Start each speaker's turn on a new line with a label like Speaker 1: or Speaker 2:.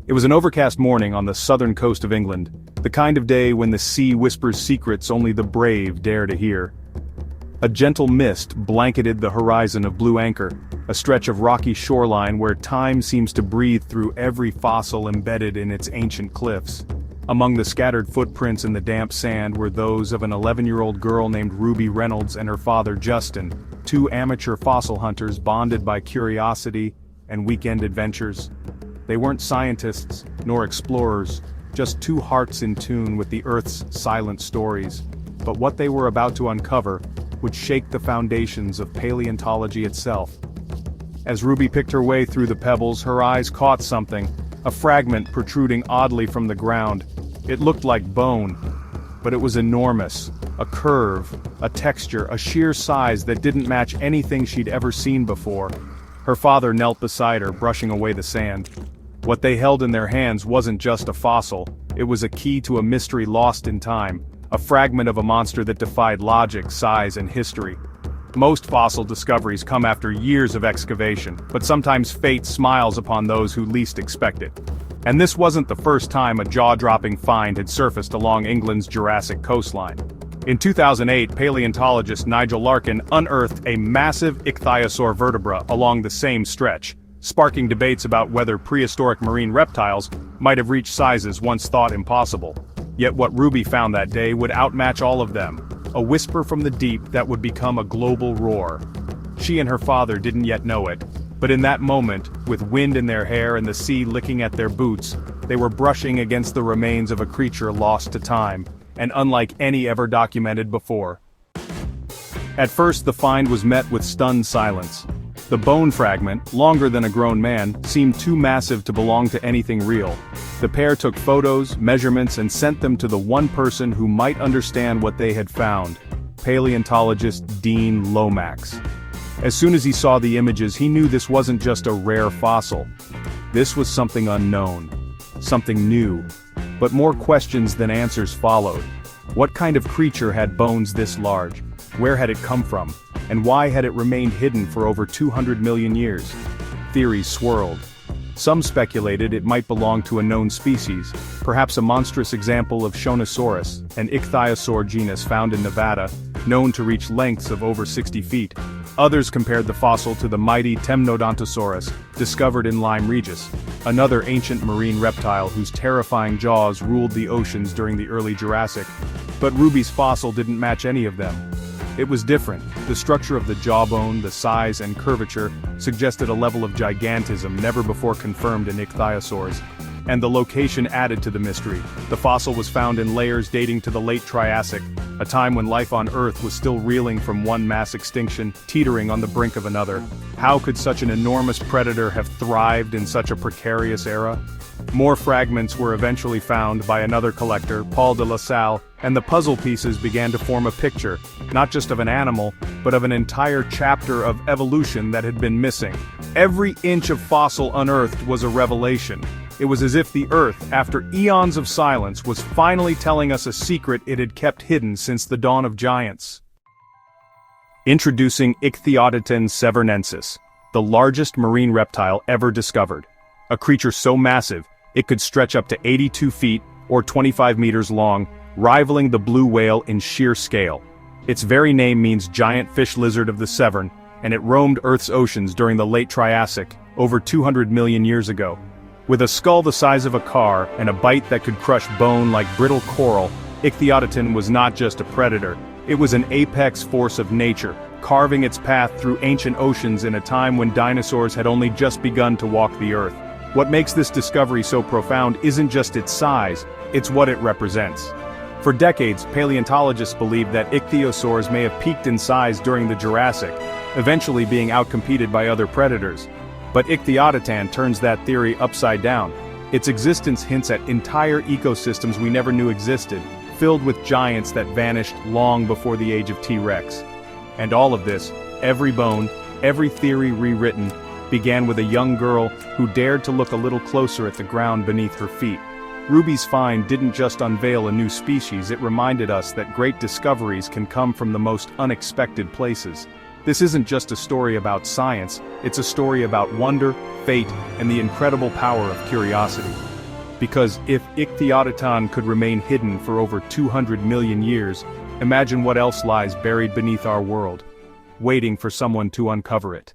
Speaker 1: It was an overcast morning on the southern coast of England, the kind of day when the sea whispers secrets only the brave dare to hear. A gentle mist blanketed the horizon of Blue Anchor, a stretch of rocky shoreline where time seems to breathe through every fossil embedded in its ancient cliffs. Among the scattered footprints in the damp sand were those of an 11-year-old girl named Ruby Reynolds and her father Justin, two amateur fossil hunters bonded by curiosity and weekend adventures. They weren't scientists, nor explorers, just two hearts in tune with the Earth's silent stories. But what they were about to uncover would shake the foundations of paleontology itself. As Ruby picked her way through the pebbles, her eyes caught something, a fragment protruding oddly from the ground. It looked like bone, but it was enormous, a curve, a texture, a sheer size that didn't match anything she'd ever seen before. Her father knelt beside her, brushing away the sand. What they held in their hands wasn't just a fossil, it was a key to a mystery lost in time, a fragment of a monster that defied logic, size, and history. Most fossil discoveries come after years of excavation, but sometimes fate smiles upon those who least expect it. And this wasn't the first time a jaw-dropping find had surfaced along England's Jurassic coastline. In 2008, paleontologist Nigel Larkin unearthed a massive ichthyosaur vertebra along the same stretch, sparking debates about whether prehistoric marine reptiles might have reached sizes once thought impossible. Yet what Ruby found that day would outmatch all of them, a whisper from the deep that would become a global roar. She and her father didn't yet know it, but in that moment, with wind in their hair and the sea licking at their boots, they were brushing against the remains of a creature lost to time, and unlike any ever documented before. At first, the find was met with stunned silence. The bone fragment, longer than a grown man, seemed too massive to belong to anything real. The pair took photos, measurements, and sent them to the one person who might understand what they had found, paleontologist Dean Lomax. As soon as he saw the images, he knew this wasn't just a rare fossil. This was something unknown, something new. But more questions than answers followed. What kind of creature had bones this large? Where had it come from? And why had it remained hidden for over 200 million years? Theories swirled. Some speculated it might belong to a known species, perhaps a monstrous example of Shonosaurus, an ichthyosaur genus found in Nevada, known to reach lengths of over 60 feet. Others compared the fossil to the mighty Temnodontosaurus, discovered in Lyme Regis, another ancient marine reptile whose terrifying jaws ruled the oceans during the early Jurassic. But Ruby's fossil didn't match any of them. It was different. The structure of the jawbone, the size and curvature, suggested a level of gigantism never before confirmed in ichthyosaurs. And the location added to the mystery. The fossil was found in layers dating to the late Triassic, a time when life on Earth was still reeling from one mass extinction, teetering on the brink of another. How could such an enormous predator have thrived in such a precarious era? More fragments were eventually found by another collector, Paul de La Salle, and the puzzle pieces began to form a picture, not just of an animal, but of an entire chapter of evolution that had been missing. Every inch of fossil unearthed was a revelation. It was as if the Earth, after eons of silence, was finally telling us a secret it had kept hidden since the dawn of giants. Introducing Ichthyotitan severnensis, the largest marine reptile ever discovered. A creature so massive, it could stretch up to 82 feet, or 25 meters long, rivaling the blue whale in sheer scale. Its very name means giant fish lizard of the Severn, and it roamed Earth's oceans during the late Triassic, over 200 million years ago. With a skull the size of a car, and a bite that could crush bone like brittle coral, Ichthyotitan was not just a predator, it was an apex force of nature, carving its path through ancient oceans in a time when dinosaurs had only just begun to walk the Earth. What makes this discovery so profound isn't just its size, it's what it represents. For decades, paleontologists believed that ichthyosaurs may have peaked in size during the Jurassic, eventually being outcompeted by other predators. But Ichthyotitan turns that theory upside down. Its existence hints at entire ecosystems we never knew existed, filled with giants that vanished long before the age of T-Rex. And all of this, every bone, every theory rewritten, began with a young girl who dared to look a little closer at the ground beneath her feet. Ruby's find didn't just unveil a new species, it reminded us that great discoveries can come from the most unexpected places. This isn't just a story about science, it's a story about wonder, fate, and the incredible power of curiosity. Because if Ichthyotitan could remain hidden for over 200 million years, imagine what else lies buried beneath our world, waiting for someone to uncover it.